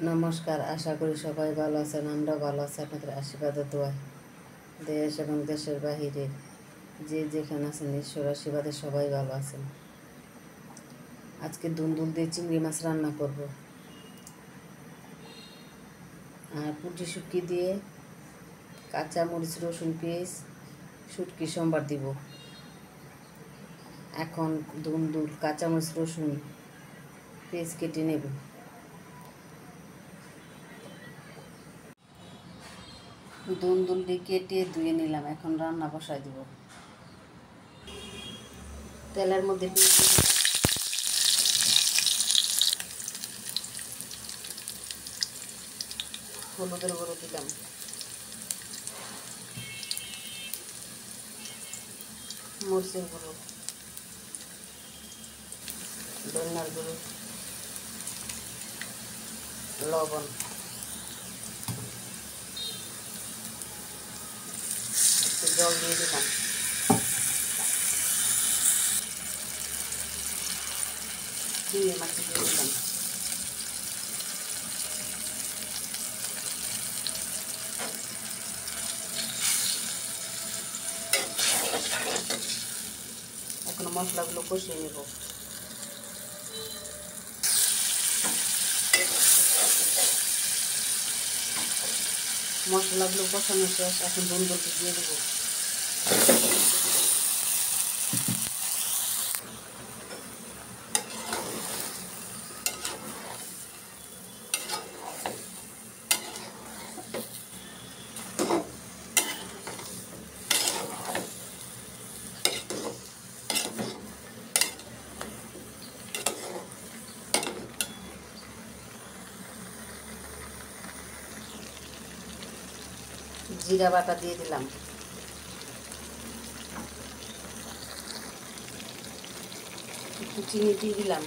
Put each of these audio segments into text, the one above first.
নমস্কার, আশা করি সবাই ভালো আছেন। আমরা ভালো আছি আপনাদের আশীর্বাদে দোয়ায়। দেশ এবং দেশের বাহিরে যে যেখানে আছেন ঈশ্বর আশীর্বাদে সবাই ভালো আছেন। আজকে দুন্দুল দিয়ে চিংড়ি মাছ রান্না করব, আর পুঁটি শুটকি দিয়ে কাঁচা মরিচ রসুন পেঁয়াজ শুটকি সম্বার দিব। এখন দুন্দুল কাঁচা মরিচ রসুন পেঁয়াজ কেটে নেব। দুন্দুলটি কেটে ধুয়ে নিলাম, এখন রান্না বসাই দিব। তেলের মধ্যে হলুদের গুঁড়ো দিলাম, মরিচের গুঁড়ো, ধনিয়ার গুঁড়ো, লবণ, একটু জল দিয়ে দিলাম। চিংড়ি মাছ দিয়ে দিলাম। এখন মশলাগুলো কষিয়ে নেব। মশলাগুলো কষানো শেষ, এখন দুন্দুলটি দিয়ে দেবো। জিরা বাটা দিয়ে দিলাম, একটু চিনি দিয়ে দিলাম,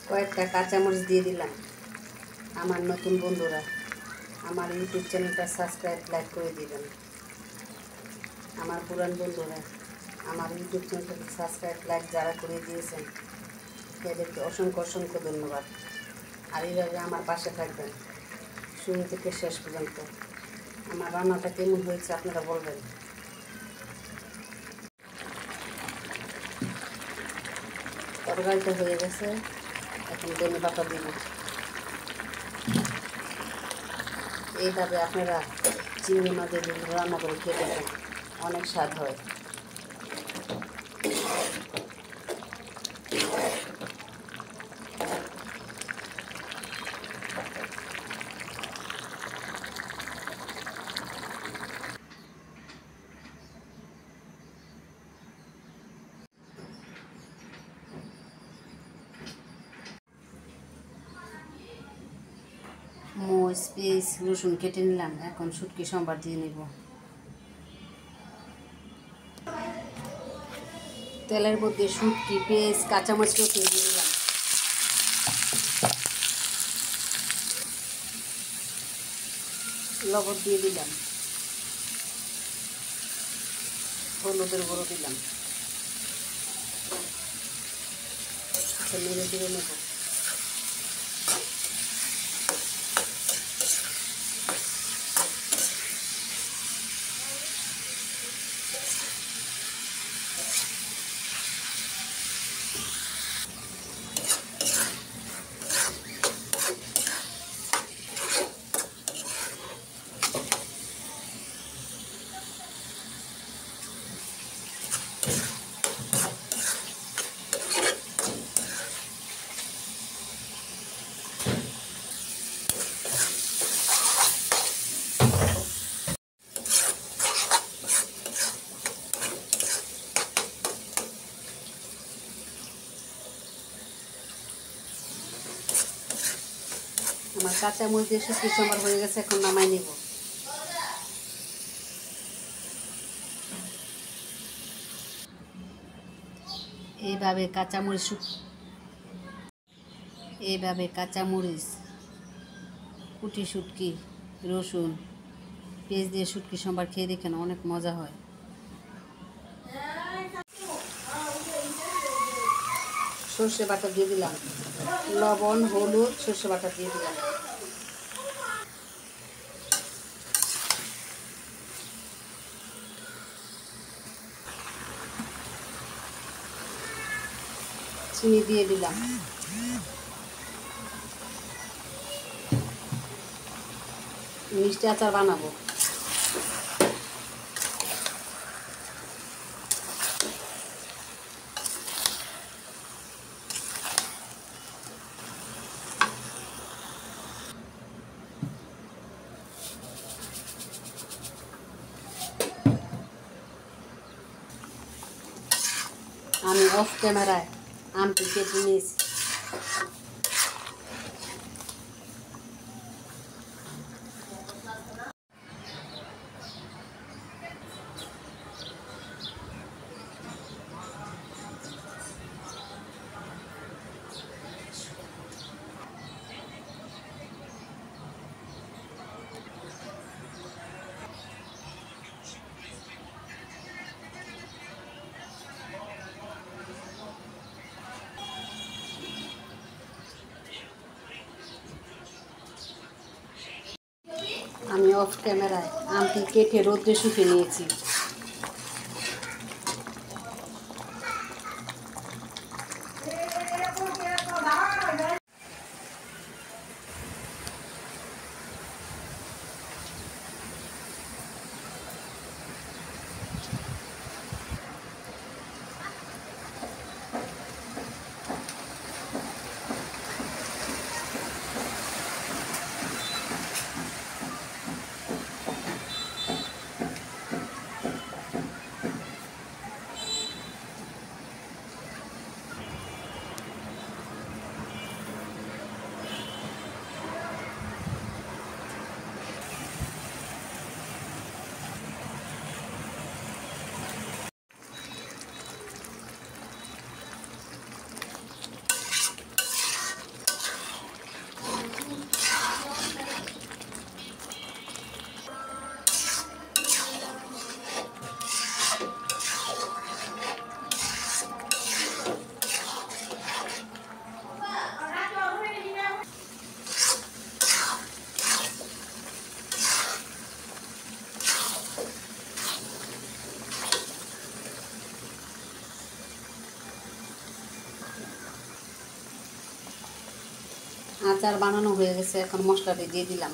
কয়েকটা কাঁচামরিচ দিয়ে দিলাম। আমার নতুন বন্ধুরা আমার ইউটিউব চ্যানেলটা সাবস্ক্রাইব লাইক করে দিবেন। আমার পুরান বন্ধুরা আমার ইউটিউব চ্যানেলটা সাবস্ক্রাইব লাইক যারা করে দিয়েছেন তাদেরকে অসংখ্য অসংখ্য ধন্যবাদ। আর এইভাবে আমার পাশে থাকবেন শুরু থেকে শেষ পর্যন্ত। আমার রান্নাটা কেমন হয়েছে আপনারা বলবেন। তরকারিটা হয়ে গেছে, এখন ধনে পাতা দিব। এইভাবে আপনারা চিংড়ি মাছের রান্না করে খেয়ে দেখেন, অনেক স্বাদ হয়। মরিচ পেঁয়াজ রসুন কেটে নিলাম, এখন শুটকি সম্বার দিয়ে নেব। তেলের মধ্যে শুটকি পেঁয়াজ কাঁচামরিচ রসুন দিয়ে দিলাম, লবণ দিয়ে দিলাম, হলুদের গুঁড়ো দিলাম, নেড়ে দিয়ে নেব। আমার কাঁচা মরিচ দিয়ে শুটকি সম্বার হয়ে গেছে, এখন নামাই নেব। এইভাবে কাঁচামরিচ এইভাবে কাঁচামরিচ, কুটি শুটকি, রসুন, পেঁয়াজ দিয়ে শুটকি সম্বার খেয়ে দেখেন, অনেক মজা হয়। সর্ষে বাটা দিয়ে দিলাম, লবণ, হলুদ, সর্ষে বাটা দিয়ে দিলাম। চিনি দিয়ে দিলাম। মিষ্টি আচার বানাবো। আমি অফ ক্যামেরায় আমটি কেটে নিয়েছি। আমি অফ ক্যামেরায় আমটি কেটে রোদ্রে শুকিয়ে নিয়েছি। আচার বানানো হয়ে গেছে, এখন মশলাটি দিয়ে দিলাম।